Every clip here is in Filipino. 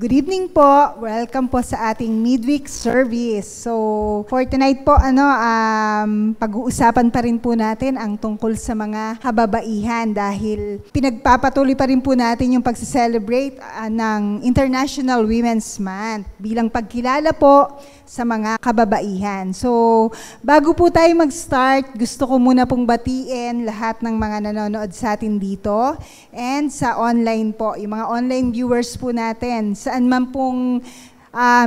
Good evening po. Welcome po sa ating midweek service. So, for tonight po, pag-uusapan pa rin po natin ang tungkol sa mga kababaihan dahil pinagpapatuloy pa rin po natin yung pag-celebrate ng International Women's Month bilang pagkilala po sa mga kababaihan. So, bago po tayo mag-start, gusto ko muna pong batiin lahat ng mga nanonood sa atin dito and sa online po, yung mga online viewers po natin. Saan man pong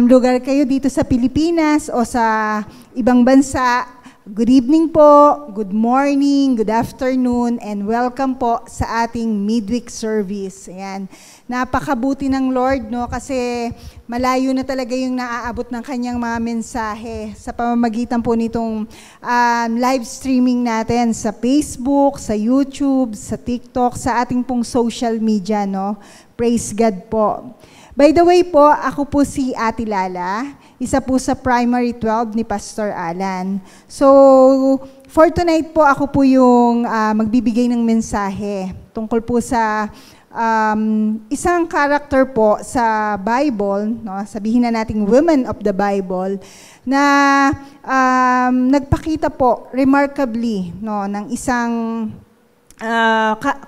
lugar kayo dito sa Pilipinas o sa ibang bansa, good evening po, good morning, good afternoon, and welcome po sa ating midweek service. Ayan. Napakabuti ng Lord, no? Kasi malayo na talaga yung naaabot ng kanyang mga mensahe sa pamamagitan po nitong live streaming natin sa Facebook, sa YouTube, sa TikTok, sa ating pong social media, no? Praise God po. By the way po, ako po si Ate Lala, isa po sa Primary 12 ni Pastor Alan. So, for tonight po, ako po yung magbibigay ng mensahe tungkol po sa isang character po sa Bible, no? Sabihin na nating women of the Bible, na nagpakita po remarkably, no, ng isang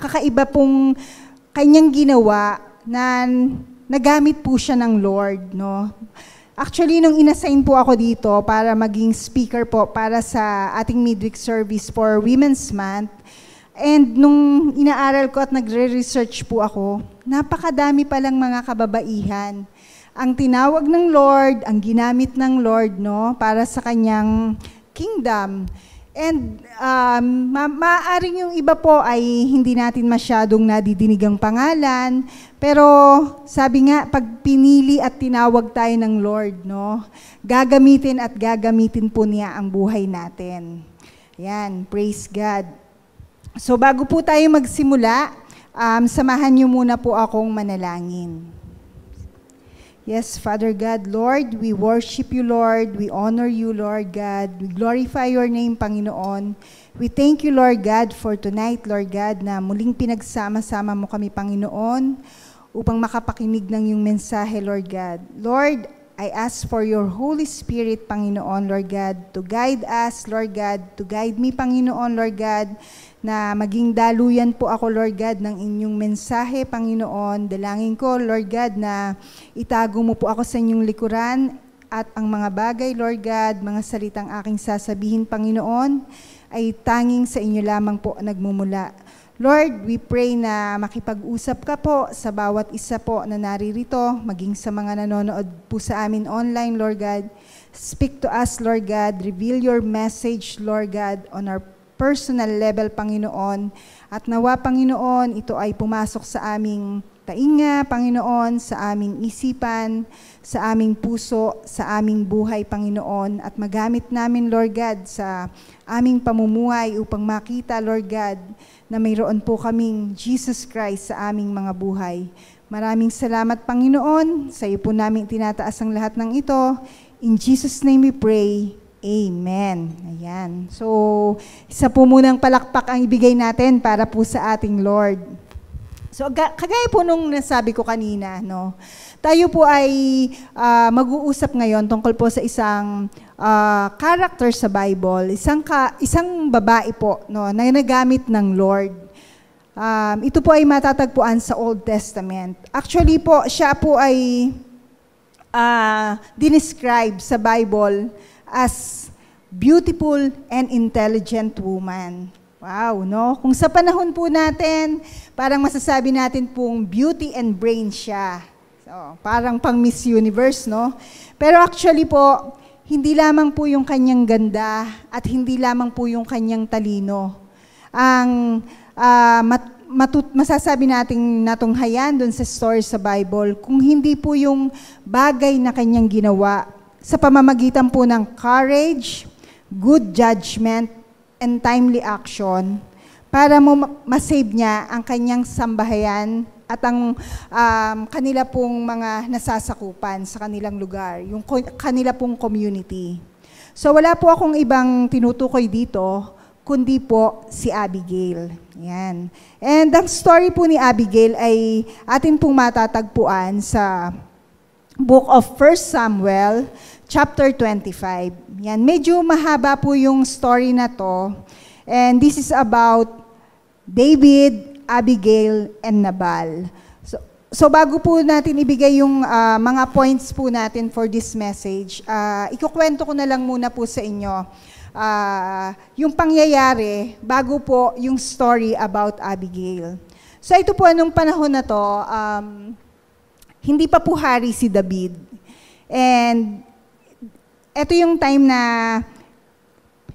kakaiba pong kanyang ginawa na nagamit po siya ng Lord, no? Actually, nung inassign po ako dito para maging speaker po para sa ating midweek service for Women's Month, and nung inaaral ko at nagre-research po ako, napakadami palang mga kababaihan ang tinawag ng Lord, ang ginamit ng Lord, no, para sa kanyang kingdom. And maaaring yung iba po ay hindi natin masyadong nadidinig ang pangalan, pero sabi nga, pag pinili at tinawag tayo ng Lord, no, gagamitin at gagamitin po niya ang buhay natin. Yan, praise God. So bago po tayo magsimula, samahan niyo muna po akong manalangin. Yes, Father God, Lord, we worship you, Lord. We honor you, Lord God. We glorify your name, Panginoon. We thank you, Lord God, for tonight, Lord God, na muling pinagsama-sama mo kami, Panginoon, upang makapakinig ng iyong mensahe, Lord God. Lord, I ask for your Holy Spirit, Panginoon, Lord God, to guide us, Lord God, to guide me, Panginoon, Lord God, na maging daluyan po ako, Lord God, ng inyong mensahe, Panginoon. Dalangin ko, Lord God, na itago mo po ako sa inyong likuran at ang mga bagay, Lord God, mga salitang aking sasabihin, Panginoon, ay tanging sa inyo lamang po nagmumula. Lord, we pray na makipag-usap ka po sa bawat isa po na naririto, maging sa mga nanonood po sa amin online, Lord God. Speak to us, Lord God. Reveal your message, Lord God, on our personal level, Panginoon. At nawa, Panginoon, ito ay pumasok sa aming tainga, Panginoon, sa aming isipan, sa aming puso, sa aming buhay, Panginoon, at magamit namin, Lord God, sa aming pamumuhay upang makita, Lord God, na mayroon po kaming Jesus Christ sa aming mga buhay. Maraming salamat, Panginoon. Sa iyo po namin tinataas ang lahat ng ito. In Jesus' name we pray. Amen. Ayan. So, isa po munang palakpak ang ibigay natin para po sa ating Lord. So, kagaya po nung nasabi ko kanina, no, tayo po ay mag-uusap ngayon tungkol po sa isang character sa Bible, isang babae po, no, na nagamit ng Lord. Ito po ay matatagpuan sa Old Testament. Actually po, siya po ay dinescribe sa Bible as beautiful and intelligent woman. Wow, no? Kung sa panahon po natin, parang masasabi natin pong beauty and brain siya. So, parang pang Miss Universe, no? Pero actually po, hindi lamang po yung kanyang ganda at hindi lamang po yung kanyang talino ang masasabi nating natunghayan doon sa story sa Bible, kung hindi po yung bagay na kanyang ginawa sa pamamagitan po ng courage, good judgment, and timely action para masave niya ang kanyang sambahayan at ang kanila pong mga nasasakupan sa kanilang lugar, yung kanila pong community. So wala po akong ibang tinutukoy dito, kundi po si Abigail. Yan. And ang story po ni Abigail ay atin pong matatagpuan sa book of 1 Samuel, chapter 25. Yan, medyo mahaba po yung story na to. And this is about David, Abigail, and Nabal. So bago po natin ibigay yung mga points po natin for this message, ikukwento ko na lang muna po sa inyo yung pangyayari bago po yung story about Abigail. So ito po, anong panahon na to, hindi pa po hari si David. And ito yung time na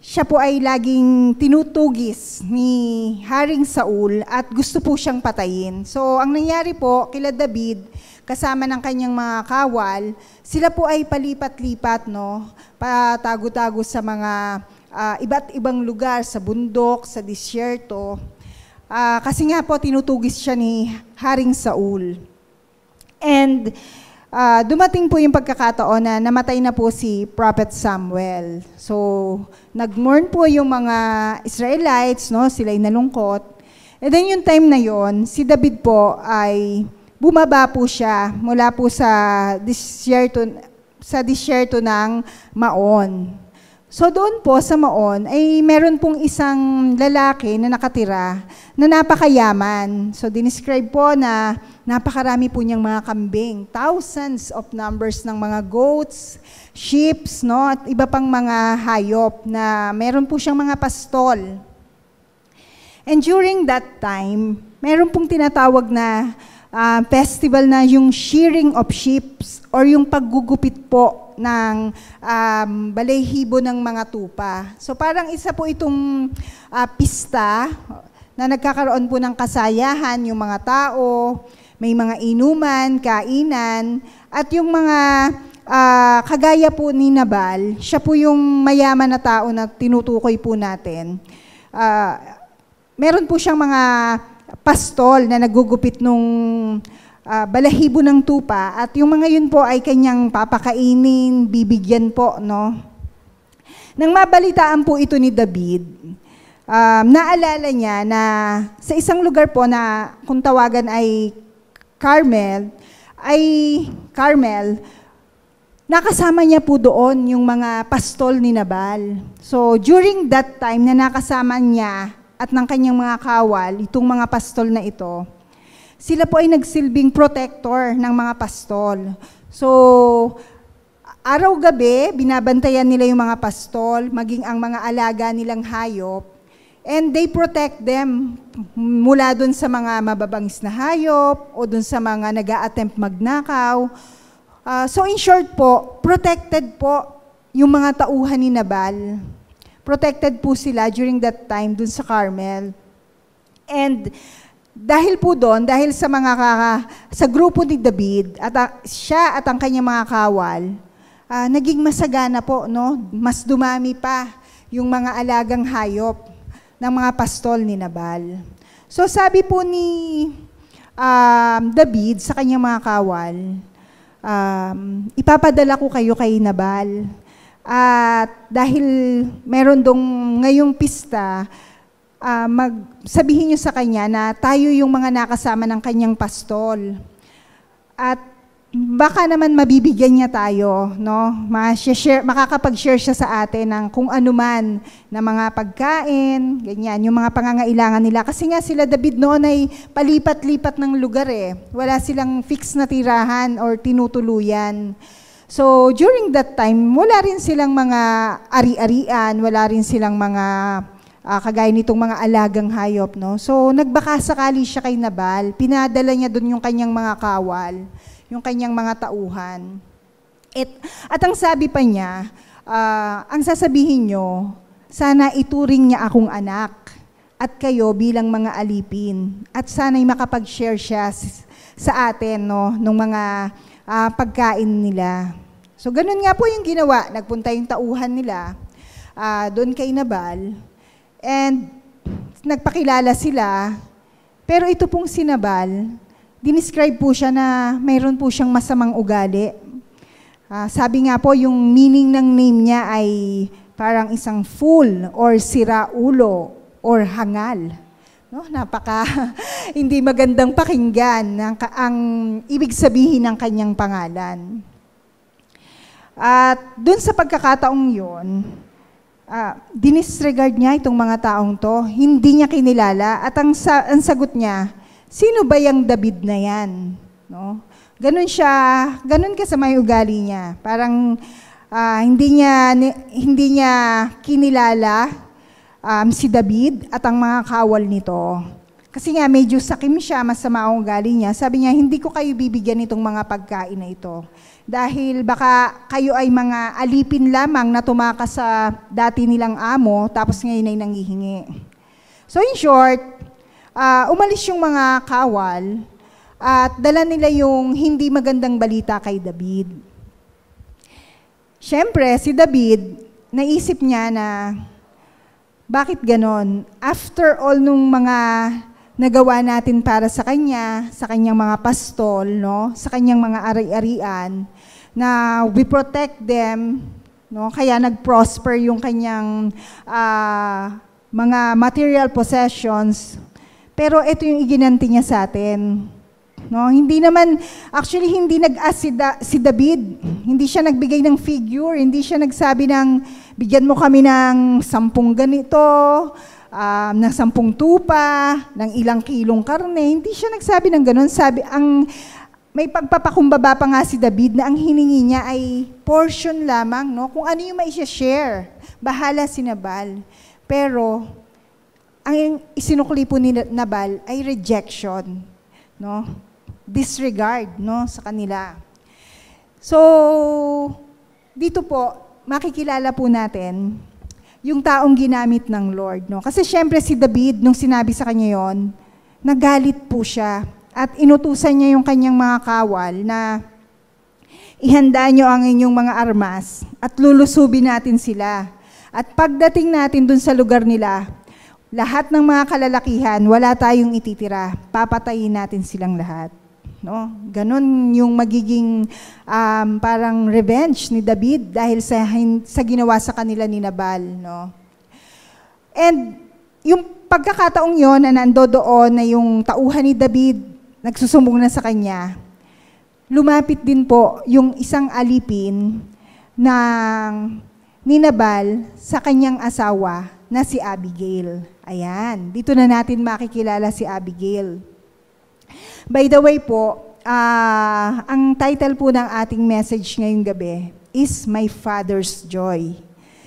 siya po ay laging tinutugis ni Haring Saul at gusto po siyang patayin. So, ang nangyari po, kila David, kasama ng kanyang mga kawal, sila po ay palipat-lipat, no? Patago-tago sa mga iba't ibang lugar, sa bundok, sa disyerto. Kasi nga po, tinutugis siya ni Haring Saul. And dumating po yung pagkakataon na namatay na po si Prophet Samuel. So, nag-mourn po yung mga Israelites, no? Sila'y nalungkot. And then yung time na yon, si David po ay bumaba po siya mula po sa disyerto ng Maon. So doon po sa Maon ay meron pong isang lalaki na nakatira na napakayaman. So dinescribe po na napakarami po niyang mga kambing, thousands of numbers ng mga goats, sheep, no, at iba pang mga hayop na meron po siyang mga pastol. And during that time, meron pong tinatawag na festival na yung shearing of sheep or yung paggugupit po ng balahibo ng mga tupa. So parang isa po itong pista na nagkakaroon po ng kasayahan yung mga tao, may mga inuman, kainan, at yung mga kagaya po ni Nabal, siya po yung mayaman na tao na tinutukoy po natin. Meron po siyang mga pastol na nagugupit nung balahibo ng tupa at yung mga yun po ay kanyang papakainin, bibigyan po, no? Nang mabalitaan po ito ni David, naalala niya na sa isang lugar po na kung tawagan ay Carmel, nakasama niya po doon yung mga pastol ni Nabal. So during that time na nakasama niya at ng kanyang mga kawal, itong mga pastol na ito, sila po ay nagsilbing protector ng mga pastol. So, araw-gabi, binabantayan nila yung mga pastol, maging ang mga alaga nilang hayop, and they protect them mula dun sa mga mababangis na hayop o dun sa mga nag-a-attempt magnakaw. So, in short po, protected po yung mga tauhan ni Nabal. Protected po sila during that time dun sa Carmel. And dahil po doon, dahil sa sa grupo ni David, at siya at ang kanyang mga kawal, naging masagana po, no? Mas dumami pa yung mga alagang hayop ng mga pastol ni Nabal. So sabi po ni David sa kanyang mga kawal, ipapadala ko kayo kay Nabal. At dahil meron dong ngayong pista, sabihin niyo sa kanya na tayo yung mga nakasama ng kanyang pastol. At baka naman mabibigyan niya tayo, no? Makakapag-share siya sa atin ng kung ano man na mga pagkain, ganyan, yung mga pangangailangan nila. Kasi nga sila David noon ay palipat-lipat ng lugar eh. Wala silang fixed na tirahan or tinutuluyan. So during that time, wala rin silang mga ari-arian, wala rin silang mga kagaya nitong mga alagang hayop, no? So, nagbaka sakali siya kay Nabal, pinadala niya doon yung kanyang mga kawal, yung kanyang mga tauhan. At ang sabi pa niya, ang sasabihin nyo, sana ituring niya akong anak at kayo bilang mga alipin. At sana'y makapag-share siya sa atin, no, nung mga pagkain nila. So, ganun nga po yung ginawa. Nagpunta yung tauhan nila doon kay Nabal. And nagpakilala sila, pero ito pong si Nabal, dinescribe po siya na mayroon po siyang masamang ugali. Sabi nga po, yung meaning ng name niya ay parang isang fool or siraulo or hangal. No? Napaka hindi magandang pakinggan ang ibig sabihin ng kanyang pangalan. At dun sa pagkakataong yun, dinisregard niya itong mga taong to, hindi niya kinilala, at ang sagot niya, sino ba yung David na yan? No? Ganun ka sa may ugali niya. Parang hindi niya kinilala si David at ang mga kawal nito. Kasi nga medyo sakim siya, masama ang ugali niya. Sabi niya, hindi ko kayo bibigyan itong mga pagkain na ito. Dahil baka kayo ay mga alipin lamang na tumakas sa dati nilang amo, tapos ngayon ay nanghihingi. So in short, umalis yung mga kawal at dala nila yung hindi magandang balita kay David. Siyempre, si David, naisip niya na bakit ganon? After all nung mga nagawa natin para sa kanyang mga pastol, no? Sa kanyang mga ari-arian, na we protect them, no? Kaya nag-prosper yung kanyang mga material possessions. Pero ito yung iginanti niya sa atin. No, hindi nag-ask si David. Hindi siya nagbigay ng figure, hindi siya nagsabi ng bigyan mo kami ng 10 ganito, ng 10 tupa, ng ilang kilong karne. Hindi siya nagsabi ng ganun. May pagpapakumbaba pa nga si David na ang hiningi niya ay portion lamang, no? Kung ano yung mai-share. Bahala si Nabal. Pero ang isinukli po ni Nabal ay rejection, no? Disregard, no, sa kanila. So, dito po, makikilala po natin yung taong ginamit ng Lord, no? Kasi syempre si David, nung sinabi sa kanya yon, nagalit po siya at inutusan niya yung kanyang mga kawal na ihanda nyo ang inyong mga armas at lulusubin natin sila. At pagdating natin dun sa lugar nila, lahat ng mga kalalakihan, wala tayong ititira. Papatayin natin silang lahat. No? Ganon yung magiging parang revenge ni David dahil sa ginawa sa kanila ni Nabal. No? And yung pagkakataong yon na nandoon na yung tauhan ni David, nagsusumbong na sa kanya, lumapit din po yung isang alipin ng ni Nabal sa kanyang asawa na si Abigail. Ayan, dito na natin makikilala si Abigail. By the way po, ang title po ng ating message ngayong gabi is My Father's Joy.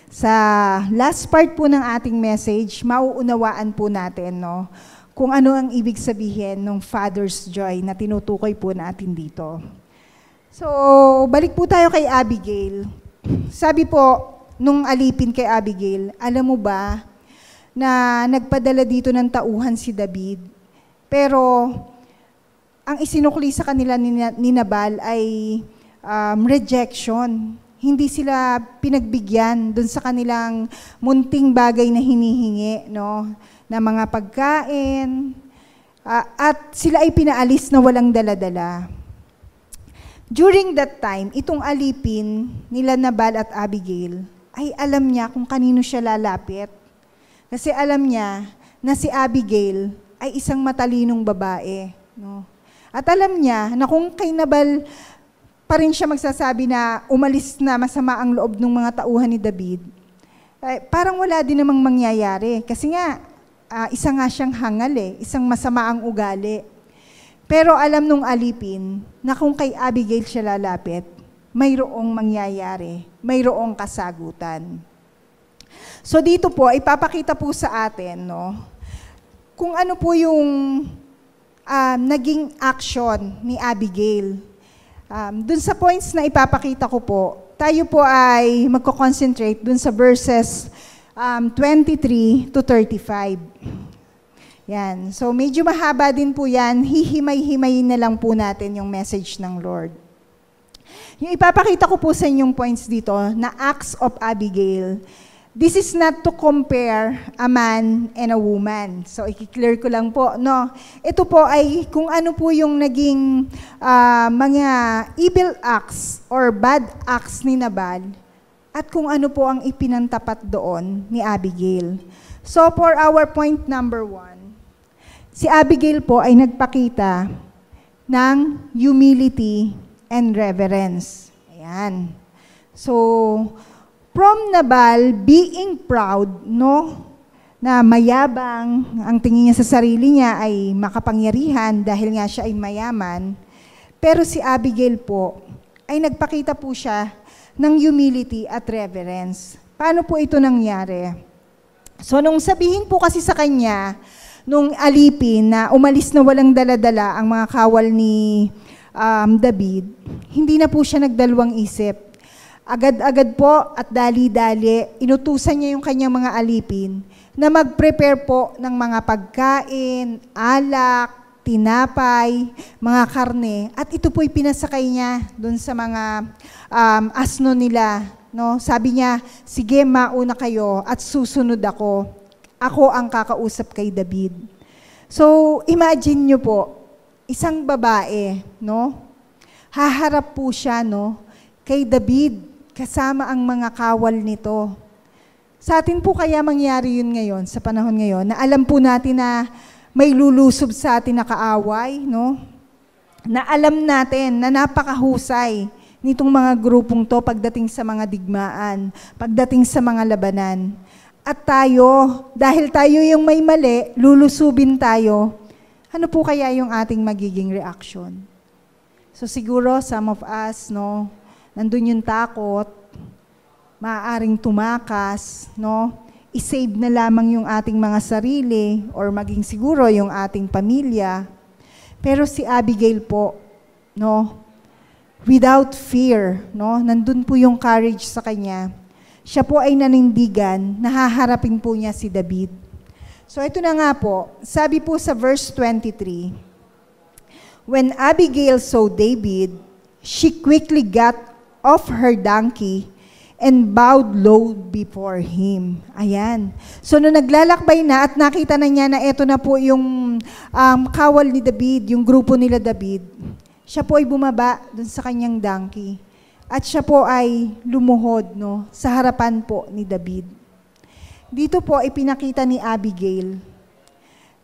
Sa last part po ng ating message, mauunawaan po natin, no, kung ano ang ibig sabihin ng Father's Joy na tinutukoy po natin dito. So, balik po tayo kay Abigail. Sabi po, nung alipin kay Abigail, alam mo ba na nagpadala dito ng tauhan si David, pero ang isinukli sa kanila ni Nabal ay rejection. Hindi sila pinagbigyan dun sa kanilang munting bagay na hinihingi, no? Na mga pagkain, at sila ay pinaalis na walang dala-dala. During that time, itong alipin nila Nabal at Abigail ay alam niya kung kanino siya lalapit. Kasi alam niya na si Abigail ay isang matalinong babae, no? At alam niya na kung kay Nabal pa rin siya magsasabi na umalis na masama ang loob ng mga tauhan ni David, parang wala din namang mangyayari. Kasi nga, isa nga siyang hangal isang masama ang ugali. Pero alam nung alipin na kung kay Abigail siya lalapit, mayroong mangyayari, mayroong kasagutan. So dito po, ipapakita po sa atin, no, kung ano po yung naging action ni Abigail. Dun sa points na ipapakita ko po, tayo po ay magko-concentrate dun sa verses 23 to 35. Yan. So medyo mahaba din po yan. Hihimay-himayin na lang po natin yung message ng Lord. Yung ipapakita ko po sa inyong points dito na Acts of Abigail, this is not to compare a man and a woman. So, i-clear ko lang po, no? Ito po ay kung ano po yung naging mga evil acts or bad acts ni Nabal at kung ano po ang ipinantapat doon ni Abigail. So, for our point number 1, Si Abigail po ay nagpakita ng humility and reverence. Ayan. So, from Nabal being proud, no, na mayabang, ang tingin niya sa sarili niya ay makapangyarihan dahil nga siya ay mayaman, pero si Abigail po ay nagpakita po siya ng humility at reverence. Paano po ito nangyari? So, nung sabihin po kasi sa kanya, nung alipin na umalis na walang dala-dala ang mga kawal ni David, hindi na po siya nagdalawang isip. Agad-agad po at dali-dali, inutusan niya yung kanyang mga alipin na mag-prepare po ng mga pagkain, alak, tinapay, mga karne, at ito po'y pinasakay niya doon sa mga asno nila. No? Sabi niya, sige, mauna kayo at susunod ako. Ako ang kakausap kay David. So, imagine nyo po, isang babae, no? Haharap po siya, no? Kay David, kasama ang mga kawal nito. Sa atin po kaya mangyari yun ngayon, sa panahon ngayon, na alam po natin na may lulusob sa atin na kaaway, no? Na alam natin na napakahusay nitong mga grupong to pagdating sa mga digmaan, pagdating sa mga labanan. At tayo, dahil tayo yung may mali, lulusubin tayo, ano po kaya yung ating magiging reaction? So siguro, some of us, no, nandun yung takot, maaaring tumakas, no, isave na lamang yung ating mga sarili, or maging siguro yung ating pamilya. Pero si Abigail po, no, without fear, no, nandun po yung courage sa kanya. Siya po ay nanindigan, nahaharapin po niya si David. So ito na nga po, sabi po sa verse 23, when Abigail saw David, she quickly got off her donkey and bowed low before him. Ayan. So nung naglalakbay na at nakita na niya na ito na po yung kawal ni David, yung grupo nila David, siya po ay bumaba dun sa kanyang donkey. At siya po ay lumuhod, no, sa harapan po ni David. Dito po ipinakita ni Abigail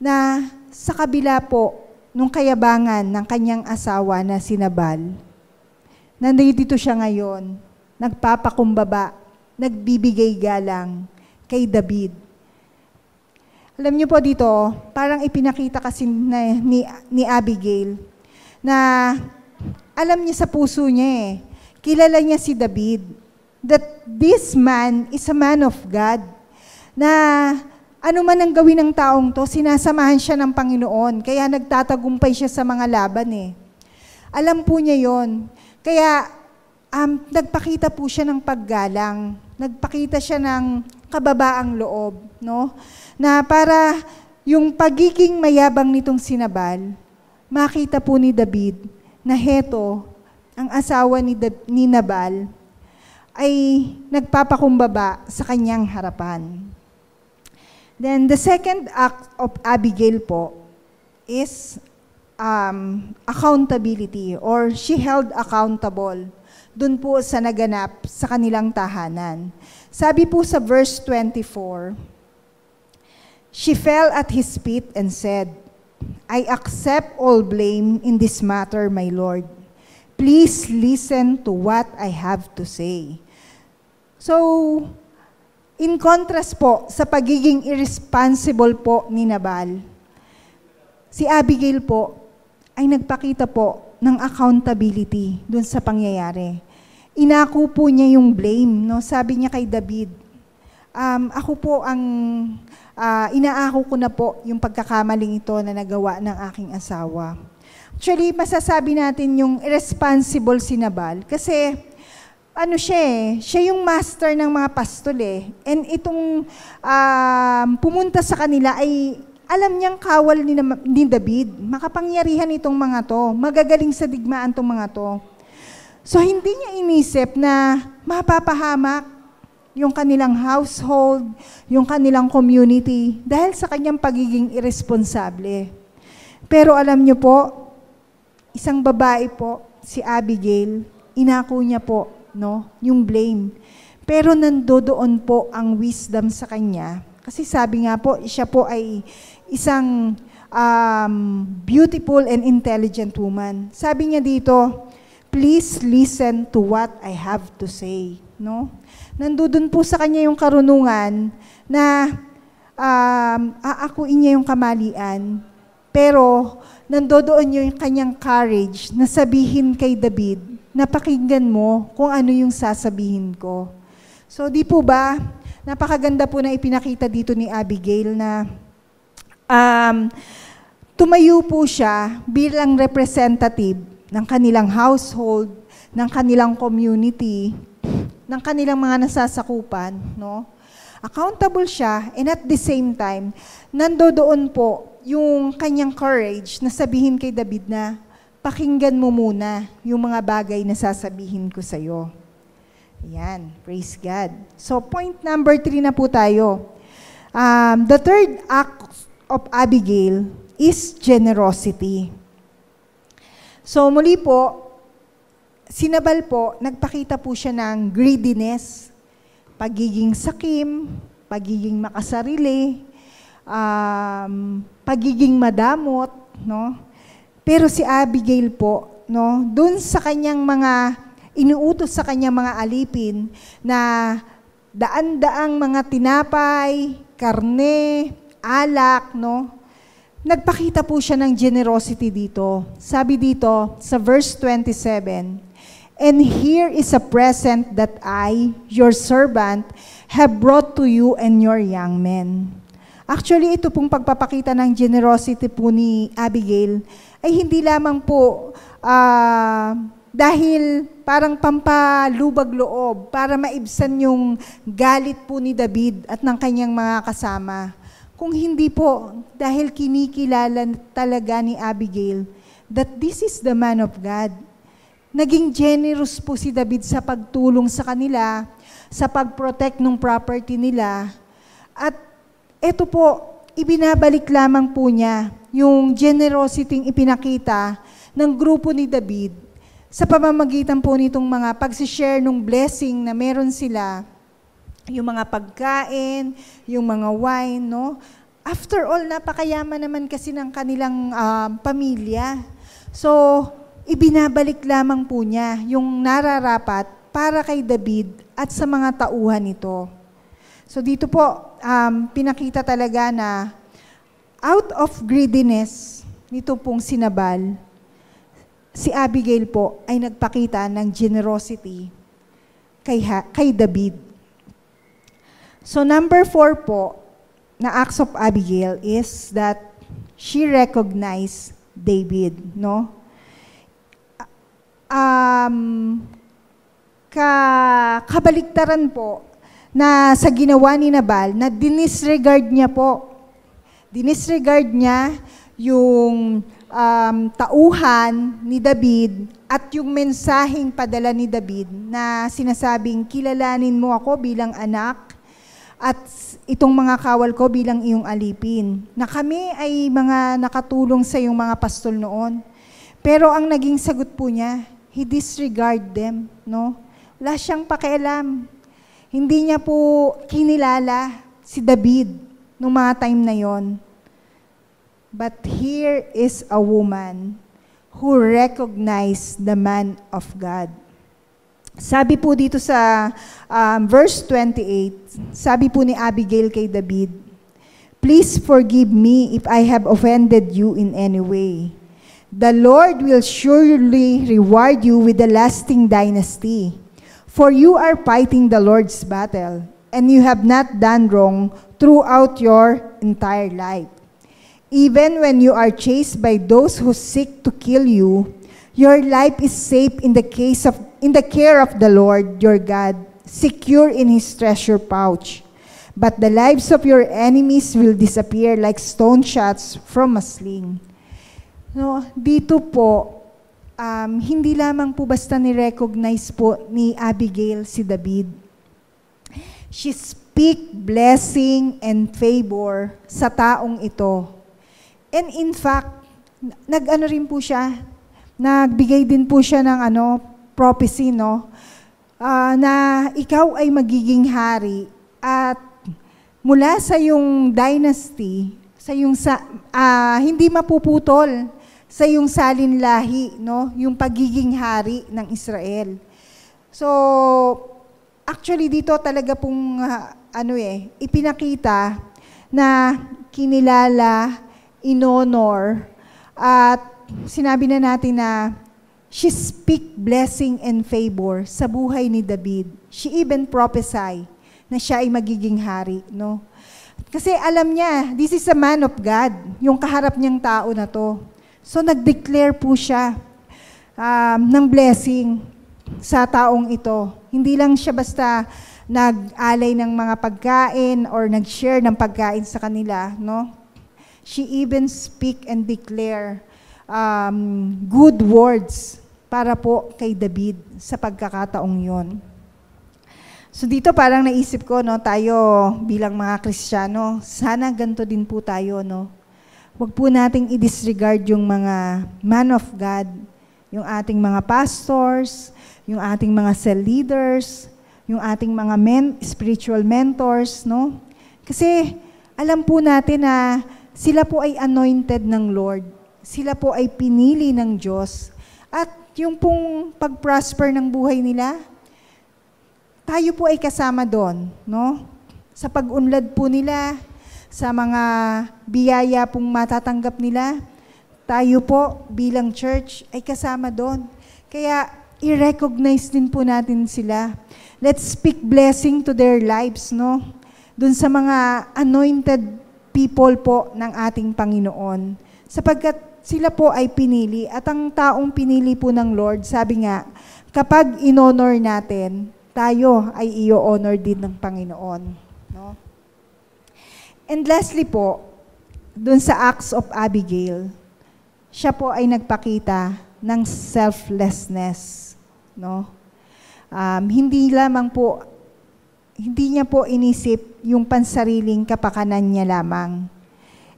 na sa kabila po nung kayabangan ng kanyang asawa na si Nabal, nandito siya ngayon, nagpapakumbaba, nagbibigay galang kay David. Alam niyo po dito, parang ipinakita kasi ni Abigail na alam niya sa puso niya kilala niya si David, that this man is a man of God, na ano man ang gawin ng taong to, sinasamahan siya ng Panginoon, kaya nagtatagumpay siya sa mga laban Alam po niya yon. Kaya nagpakita po siya ng paggalang, nagpakita siya ng kababaang loob, no? Na para yung pagiging mayabang nitong si Nabal, makita po ni David na heto, ang asawa ni Nabal ay nagpapakumbaba sa kanyang harapan. Then the second act of Abigail po is accountability, or she held accountable dun po sa naganap sa kanilang tahanan. Sabi po sa verse 24, she fell at his feet and said, I accept all blame in this matter, my Lord. Please listen to what I have to say. So, in contrast po sa pagiging irresponsible po ni Nabal, si Abigail po ay nagpakita po ng accountability dun sa pangyayari. Inako po niya yung blame, no? Sabi niya kay David, ako po ang inaako ko na po yung pagkakamaling ito na nagawa ng aking asawa. Actually, masasabi natin yung irresponsible si Nabal kasi ano siya yung master ng mga pastol And itong pumunta sa kanila ay alam niyang kawal ni David. Makapangyarihan itong mga to. Magagaling sa digmaan itong mga to. So hindi niya inisip na mapapahamak yung kanilang household, yung kanilang community dahil sa kanyang pagiging irresponsable. Pero alam niyo po, isang babae po, si Abigail, inako niya po, no, yung blame. Pero nandoon po ang wisdom sa kanya. Kasi sabi nga po, siya po ay isang beautiful and intelligent woman. Sabi niya dito, please listen to what I have to say. No? Nandudun po sa kanya yung karunungan na aakuin niya yung kamalian, pero nandoon yung kanyang courage na sabihin kay David, na pakinggan mo kung ano yung sasabihin ko. So di po ba, napakaganda po na ipinakita dito ni Abigail na tumayo po siya bilang representative ng kanilang household, ng kanilang community, ng kanilang mga nasasakupan, no? Accountable siya, and at the same time, nandoon po yung kanyang courage na sabihin kay David na, pakinggan mo muna yung mga bagay na sasabihin ko sa'yo. Ayan, praise God. So point number 3 na po tayo. The third act of Abigail is generosity. So muli po, si Nabal po, nagpakita po siya ng greediness, pagiging sakim, pagiging makasarili, pagiging madamot, no? Pero si Abigail po, no, dun sa kanyang mga inuutos sa kanyang mga alipin na daan-daang mga tinapay, karne, alak, no? Nagpakita po siya ng generosity dito. Sabi dito sa verse 27, and here is a present that I, your servant, have brought to you and your young men. Actually, ito pong pagpapakita ng generosity po ni Abigail ay hindi lamang po dahil parang pampalubag loob para maibsan yung galit po ni David at ng kanyang mga kasama. Kung hindi po, dahil kinikilala talaga ni Abigail that this is the man of God. Naging generous po si David sa pagtulong sa kanila, sa pag-protect ng property nila. At ito po, ibinabalik lamang po niya yung generosity ipinakita ng grupo ni David sa pamamagitan po nitong mga pagsishare ng blessing na meron sila, yung mga pagkain, yung mga wine, no? After all, napakayaman naman kasi ng kanilang pamilya. So, ibinabalik lamang po niya yung nararapat para kay David at sa mga tauhan nito. So dito po, pinakita talaga na out of greediness, nito pong si Nabal, si Abigail po ay nagpakita ng generosity kay David. So number 4 po, na acts of Abigail is that she recognized David, no? Kabaligtaran po na sa ginawa ni Nabal na dinisregard niya po. Dinisregard niya yung tauhan ni David at yung mensaheng padala ni David na sinasabing, kilalanin mo ako bilang anak at itong mga kawal ko bilang iyong alipin. Na kami ay mga nakatulong sa iyong mga pastol noon. Pero ang naging sagot po niya, he disregard them, no? Wala siyang pakialam. Hindi niya po kinilala si David nung mga time na yon. But here is a woman who recognized the man of God. Sabi po dito sa verse 28, sabi po ni Abigail kay David, please forgive me if I have offended you in any way. The Lord will surely reward you with a lasting dynasty, for you are fighting the Lord's battle, and you have not done wrong throughout your entire life. Even when you are chased by those who seek to kill you, your life is safe in the care of the Lord your God, secure in His treasure pouch. But the lives of your enemies will disappear like stone shots from a sling. No, dito po, hindi lamang po basta ni-recognize po ni Abigail si David. She speak blessing and favor sa taong ito. And in fact, nag-ano rin po siya, nagbigay din po siya ng prophecy, no? Na ikaw ay magiging hari at mula sa yung dynasty, hindi mapuputol sa yung salinlahi, no? Yung pagiging hari ng Israel. So, actually dito talaga pong ipinakita na kinilala, inonor, at sinabi na natin na she speak blessing and favor sa buhay ni David. She even prophesy na siya ay magiging hari, no? Kasi alam niya, this is a man of God, yung kaharap niyang tao na to. So nag-declare po siya ng blessing sa taong ito. Hindi lang siya basta nag-alay ng mga pagkain or nag-share ng pagkain sa kanila, no? She even speak and declare good words para po kay David sa pagkakataong yon. So dito parang naisip ko, no, tayo bilang mga Kristiyano, sana ganito din po tayo, no? Huwag po nating i-disregard yung mga man of God, yung ating mga pastors, yung ating mga cell leaders, yung ating mga spiritual mentors, no? Kasi alam po natin na sila po ay anointed ng Lord. Sila po ay pinili ng Diyos. At yung pong pag-prosper ng buhay nila, tayo po ay kasama doon, no? Sa pag-unlad po nila, sa mga biyaya pong matatanggap nila, tayo po bilang church ay kasama doon. Kaya i-recognize din po natin sila. Let's speak blessing to their lives, no? Doon sa mga anointed people po ng ating Panginoon. Sapagkat sila po ay pinili at ang taong pinili po ng Lord, sabi nga, kapag in-honor natin, tayo ay i-honor din ng Panginoon, no? And lastly po, dun sa Acts of Abigail, siya po ay nagpakita ng selflessness, no? Hindi niya po inisip yung pansariling kapakanan niya lamang.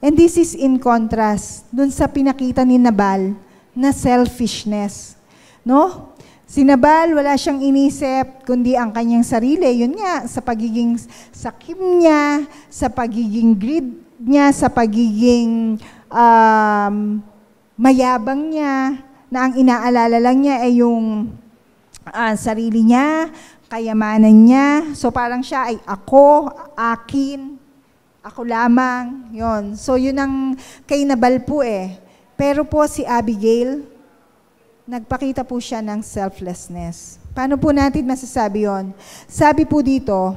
And this is in contrast dun sa pinakita ni Nabal na selfishness, no? Si Nabal, wala siyang inisip, kundi ang kanyang sarili. Yun nga, sa pagiging sakim niya, sa pagiging greed niya, sa pagiging mayabang niya, na ang inaalala lang niya ay yung sarili niya, kayamanan niya. So parang siya ay ako, akin, ako lamang. Yun. So yun ang kay Nabal po eh. Pero po si Abigail, nagpakita po siya ng selflessness. Paano po natin masasabi yon? Sabi po dito,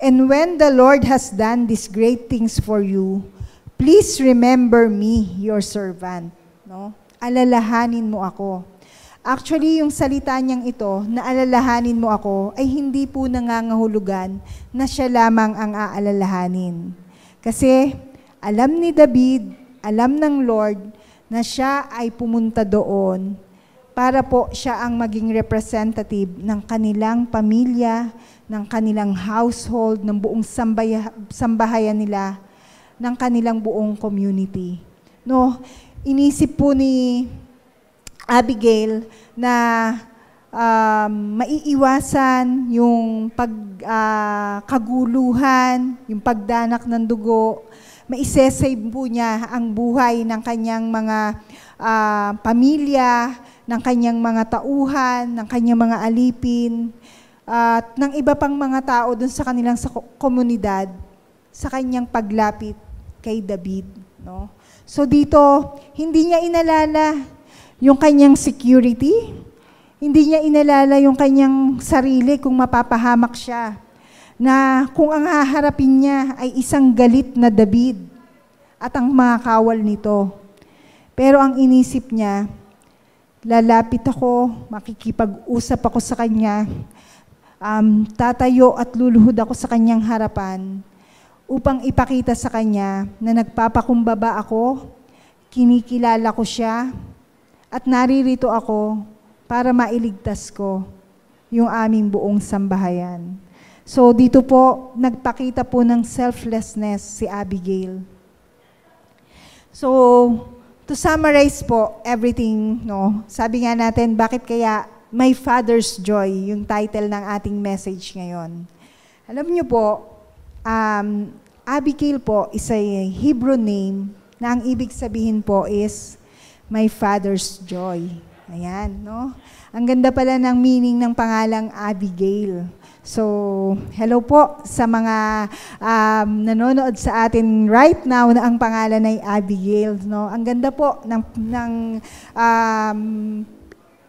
and when the Lord has done these great things for you, please remember me, your servant. No? Alalahanin mo ako. Actually, yung salita niyang ito, na alalahanin mo ako, ay hindi po nangangahulugan na siya lamang ang aalalahanin. Kasi alam ni David, alam ng Lord, na siya ay pumunta doon para po siya ang maging representative ng kanilang pamilya, ng kanilang household, ng buong sambahayan nila, ng kanilang buong community. No, inisip po ni Abigail na maiiwasan yung kaguluhan, yung pagdanak ng dugo, maisesave po niya ang buhay ng kanyang mga pamilya, ng kanyang mga tauhan, ng kanyang mga alipin, at ng iba pang mga tao dun sa kanilang komunidad, sa kanyang paglapit kay David. No? So dito, hindi niya inalala yung kanyang security, hindi niya inalala yung kanyang sarili kung mapapahamak siya, na kung ang haharapin niya ay isang galit na David at ang mga kawal nito. Pero ang inisip niya, lalapit ako, makikipag-usap ako sa kanya, tatayo at luluhod ako sa kanyang harapan upang ipakita sa kanya na nagpapakumbaba ako, kinikilala ko siya, at naririto ako para mailigtas ko yung aming buong sambahayan. So dito po, nagpakita po ng selflessness si Abigail. So, to summarize po everything, no, sabi nga natin, bakit kaya My Father's Joy, yung title ng ating message ngayon. Alam niyo po, Abigail po is a Hebrew name na ang ibig sabihin po is my father's joy. Ayan, no? Ang ganda pala ng meaning ng pangalang Abigail. So, hello po sa mga nanonood sa atin right now na ang pangalan ay Abigail, no? Ang ganda po ng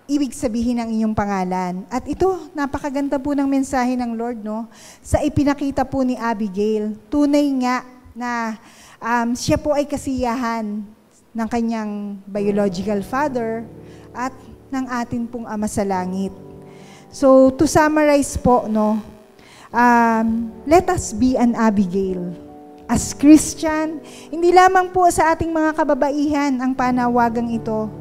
ibig sabihin ng inyong pangalan. At ito, napakaganda po ng mensahe ng Lord, no? Sa ipinakita po ni Abigail, tunay nga na siya po ay kasiyahan ng kanyang biological father at ng atin pong Ama sa Langit. So, to summarize po, no, let us be an Abigail. As Christian, hindi lamang po sa ating mga kababaihan ang panawagang ito,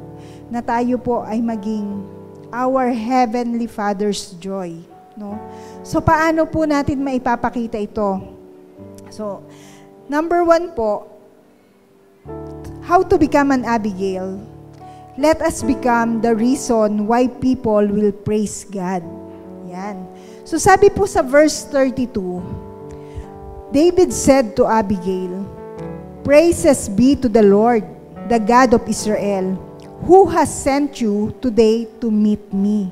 na tayo po ay maging our Heavenly Father's joy. No? So, paano po natin maipapakita ito? So, number 1 po, how to become an Abigail. Let us become the reason why people will praise God. Yan. So, sabi po sa verse 32, David said to Abigail, "Praises be to the Lord, the God of Israel, who has sent you today to meet me."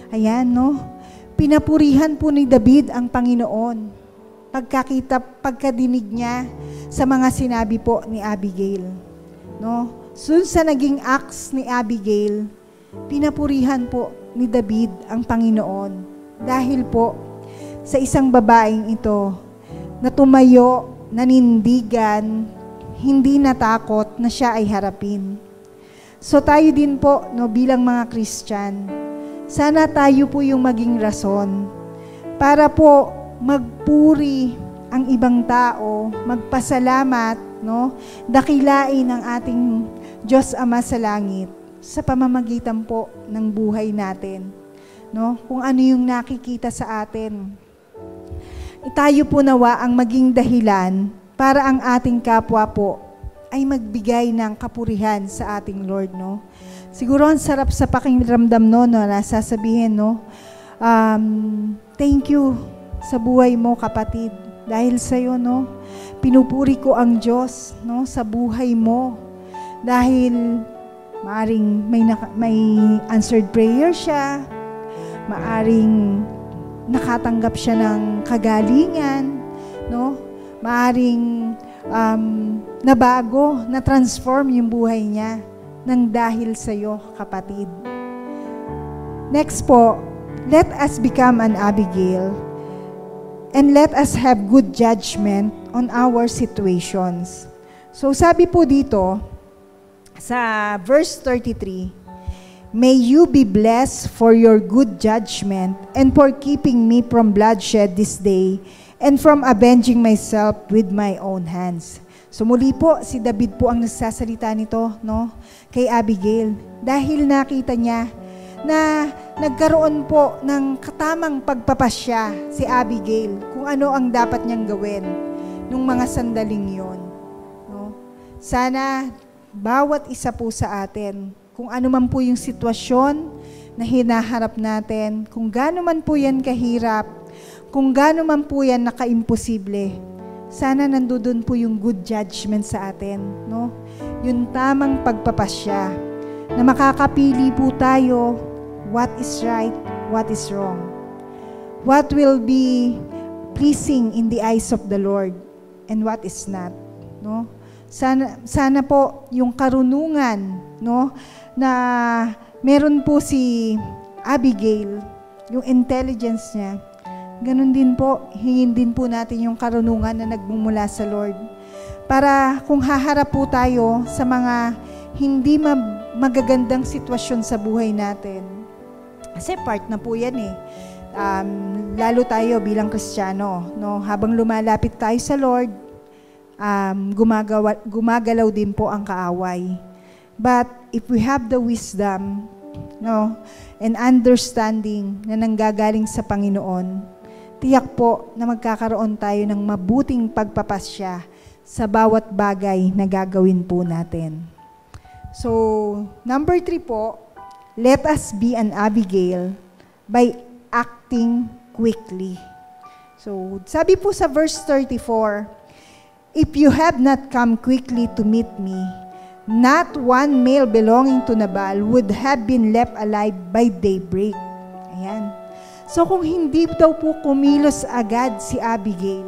Ayan, no? Pinapurihan po ni David ang Panginoon pagkadinig niya sa mga sinabi po ni Abigail. No? So, sa naging acts ni Abigail, pinapurihan po ni David ang Panginoon dahil po sa isang babaeng ito na tumayo, nanindigan, hindi natakot na siya ay harapin. So tayo din po, no, bilang mga Christian, sana tayo po yung maging rason para po magpuri ang ibang tao, magpasalamat, no, dakilain ang ating Diyos Ama sa Langit sa pamamagitan po ng buhay natin. No? Kung ano yung nakikita sa atin. Tayo po nawa ang maging dahilan para ang ating kapwa po ay magbigay ng kapurihan sa ating Lord, no? Siguro ang sarap sa pakiramdam, no, na sasabihin, no, thank you sa buhay mo, kapatid. Dahil sa'yo, no, pinupuri ko ang Diyos, no, sa buhay mo. Dahil maaring may answered prayer siya, maaring nakatanggap siya ng kagalingan, no, maaring nabago, na-transform yung buhay niya nang dahil sa iyo, kapatid. Next po, let us become an Abigail and let us have good judgment on our situations. So sabi po dito sa verse 33, "May you be blessed for your good judgment and for keeping me from bloodshed this day and from avenging myself with my own hands." So muli po, si David po ang nagsasalita nito, no, kay Abigail. Dahil nakita niya na nagkaroon po ng katamang pagpapasya si Abigail kung ano ang dapat niyang gawin nung mga sandaling yon. No? Sana bawat isa po sa atin, kung ano man po yung sitwasyon na hinaharap natin, kung gaano man po yan kahirap, kung gaano man po yan naka-imposible, sana nandoon po yung good judgment sa atin, no? Yung tamang pagpapasya, na makakapili po tayo what is right, what is wrong. What will be pleasing in the eyes of the Lord and what is not, no? Sana po yung karunungan, no, na meron po si Abigail, yung intelligence niya, ganun din po, hingin din po natin yung karunungan na nagmumula sa Lord. Para kung haharap po tayo sa mga hindi magagandang sitwasyon sa buhay natin, kasi part na po yan eh. Lalo tayo bilang Kristiyano, no? Habang lumalapit tayo sa Lord, gumagalaw din po ang kaaway. But if we have the wisdom, no, and understanding na nanggagaling sa Panginoon, tiyak po na magkakaroon tayo ng mabuting pagpapasya sa bawat bagay na gagawin po natin. So, number 3 po, let us be an Abigail by acting quickly. So, sabi po sa verse 34, If you have not come quickly to meet me, not one male belonging to Nabal would have been left alive by daybreak. Ayan. So kung hindi daw po kumilos agad si Abigail,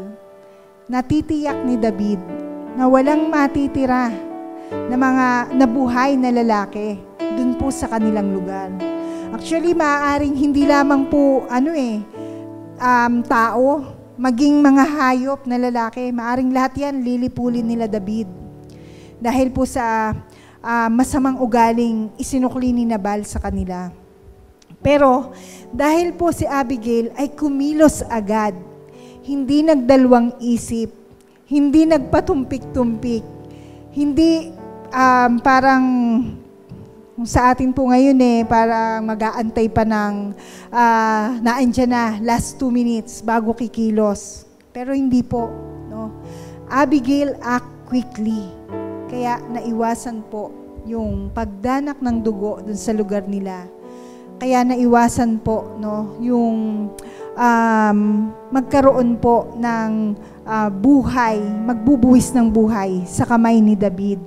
natitiyak ni David na walang matitira na mga nabuhay na lalaki dun po sa kanilang lugar. Actually, maaaring hindi lamang po tao, maging mga hayop na lalaki, maaaring lahat yan lilipulin nila David. Dahil po sa masamang ugaling isinukli ni Nabal sa kanila. Pero dahil po si Abigail ay kumilos agad, hindi nagdalawang isip, hindi nagpatumpik-tumpik, hindi parang sa atin po ngayon parang mag-aantay pa ng naandyan na last 2 minutes bago kikilos. Pero hindi po, no? Abigail act quickly. Kaya naiwasan po yung pagdanak ng dugo dun sa lugar nila. Kaya naiwasan po, no, yung magkaroon po ng buhay, magbubuwis ng buhay sa kamay ni David.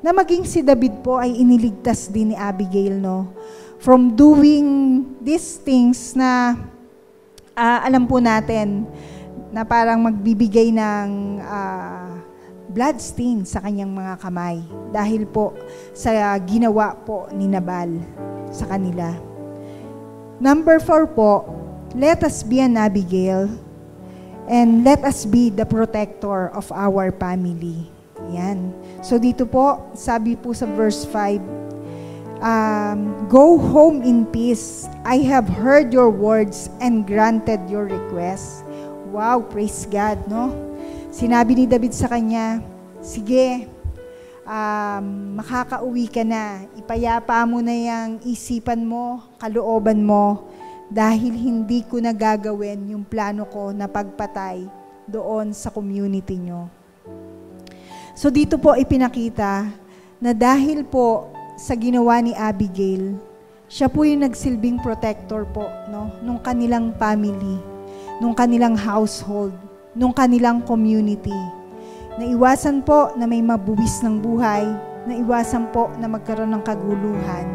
Na maging si David po ay iniligtas din ni Abigail, no, from doing these things na alam po natin na parang magbibigay ng blood stain sa kanyang mga kamay dahil po sa ginawa po ni Nabal sa kanila. Number 4 po, let us be an Abigail and let us be the protector of our family. Yan. So dito po, sabi po sa verse 5, go home in peace. I have heard your words and granted your request. Wow, praise God, no? Sinabi ni David sa kanya, sige, makakauwi ka na. Ipayapa mo na yung isipan mo, kalooban mo, dahil hindi ko na gagawin yung plano ko na pagpatay doon sa community nyo. So dito po ipinakita na dahil po sa ginawa ni Abigail, siya po yung nagsilbing protector po, no, nung kanilang family, nung kanilang household, nung kanilang community. Naiwasan po na may mabuwis ng buhay, naiwasan po na magkaroon ng kaguluhan.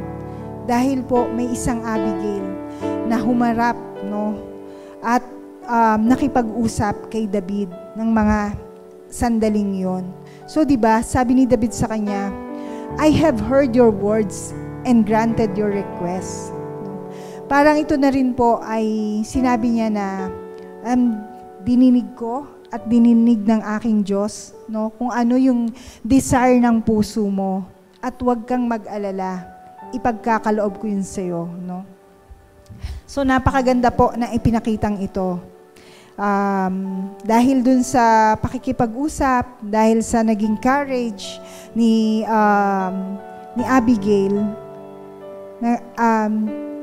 Dahil po may isang Abigail na humarap, no, at nakipag-usap kay David ng mga sandaling yon. So, diba, sabi ni David sa kanya, I have heard your words and granted your request. Parang ito na rin po ay sinabi niya na dininig ko at dininig ng aking Diyos, no, kung ano yung desire ng puso mo at huwag kang mag-alala, ipagkakaloob ko yun sa'yo, no. So, napakaganda po na ipinakitang ito. Dahil dun sa pakikipag-usap, dahil sa naging courage ni Abigail,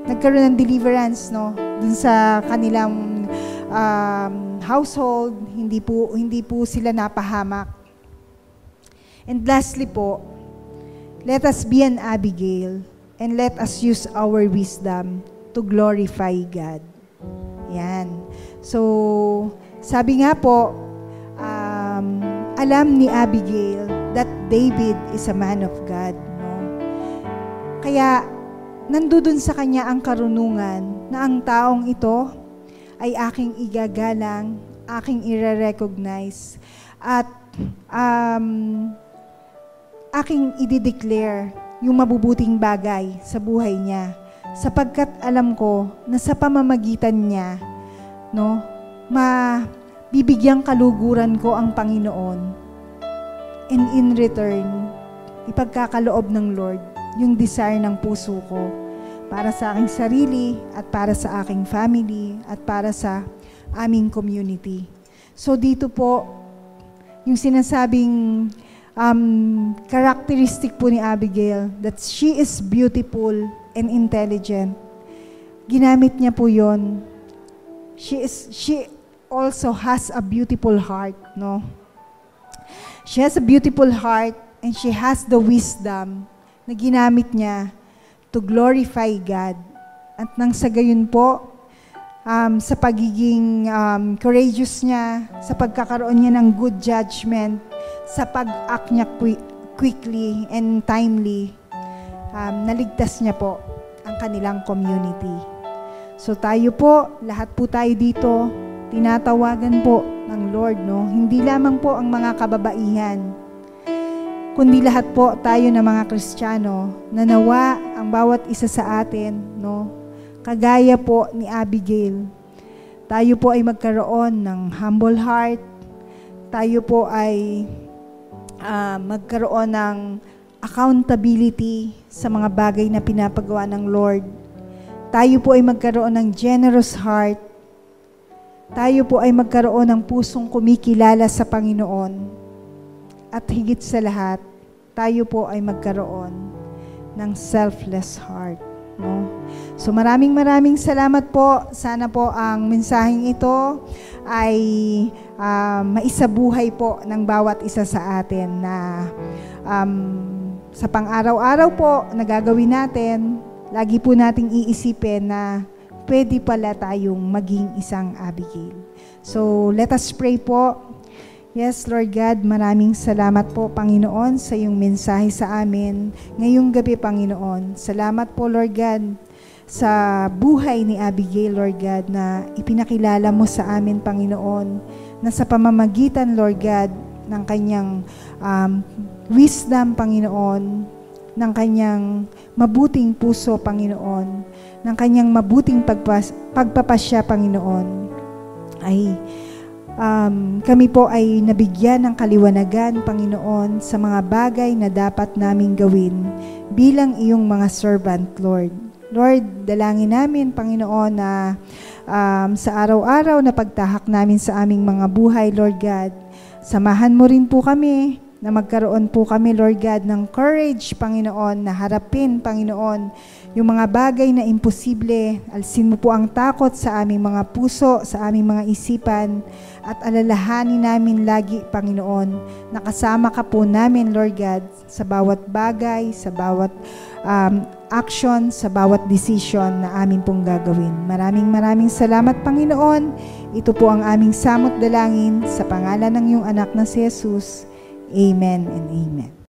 nagkaroon ng deliverance, no, dun sa kanilang household, hindi po sila napahamak. And lastly po, let us be an Abigail and let us use our wisdom to glorify God. Yan. So, sabi nga po, alam ni Abigail that David is a man of God. No? Kaya, nandudun sa kanya ang karunungan na ang taong ito ay aking igagalang, aking ire-recognize, at aking i-declare yung mabubuting bagay sa buhay niya. Sapagkat alam ko na sa pamamagitan niya, no, bibigyang kaluguran ko ang Panginoon. And in return, ipagkakaloob ng Lord yung desire ng puso ko para sa aking sarili at para sa aking family at para sa aming community. So dito po, yung sinasabing characteristic po ni Abigail, that she is beautiful and intelligent. Ginamit niya po yon. She also has a beautiful heart, no? She has a beautiful heart and she has the wisdom na ginamit niya to glorify God. At nang sa gayon po, sa pagiging courageous niya, sa pagkakaroon niya ng good judgment, sa pag-act niya quickly and timely, naligtas niya po ang kanilang community. So tayo po, lahat po tayo dito, tinatawagan po ng Lord, no? Hindi lamang po ang mga kababaihan, kundi lahat po tayo na mga Kristiyano, na nawa ang bawat isa sa atin, no? Kagaya po ni Abigail, tayo po ay magkaroon ng humble heart, tayo po ay magkaroon ng accountability sa mga bagay na pinapagawa ng Lord. Tayo po ay magkaroon ng generous heart. Tayo po ay magkaroon ng pusong kumikilala sa Panginoon. At higit sa lahat, tayo po ay magkaroon ng selfless heart. No? So maraming salamat po. Sana po ang mensaheng ito ay maisabuhay po ng bawat isa sa atin na sa pang-araw-araw po na gagawin natin, lagi po nating iisipin na pwede pala tayong maging isang Abigail. So, let us pray po. Yes, Lord God, maraming salamat po, Panginoon, sa iyong mensahe sa amin ngayong gabi, Panginoon. Salamat po, Lord God, sa buhay ni Abigail, Lord God, na ipinakilala mo sa amin, Panginoon, na sa pamamagitan, Lord God, ng kanyang wisdom, Panginoon, ng kanyang mabuting puso, Panginoon, ng kanyang mabuting pagpapasya, Panginoon, ay kami po ay nabigyan ng kaliwanagan, Panginoon, sa mga bagay na dapat naming gawin bilang iyong mga servant, Lord. Lord, dalangin namin, Panginoon, na sa araw-araw na pagtahak namin sa aming mga buhay, Lord God, samahan mo rin po kami na magkaroon po kami, Lord God, ng courage, Panginoon, na harapin, Panginoon, yung mga bagay na imposible. Alisin mo po ang takot sa aming mga puso, sa aming mga isipan, at alalahanin namin lagi, Panginoon, nakasama ka po namin, Lord God, sa bawat bagay, sa bawat action, sa bawat decision na amin pong gagawin. Maraming salamat, Panginoon. Ito po ang aming samot dalangin sa pangalan ng iyong anak na si Jesus. Amen and amen.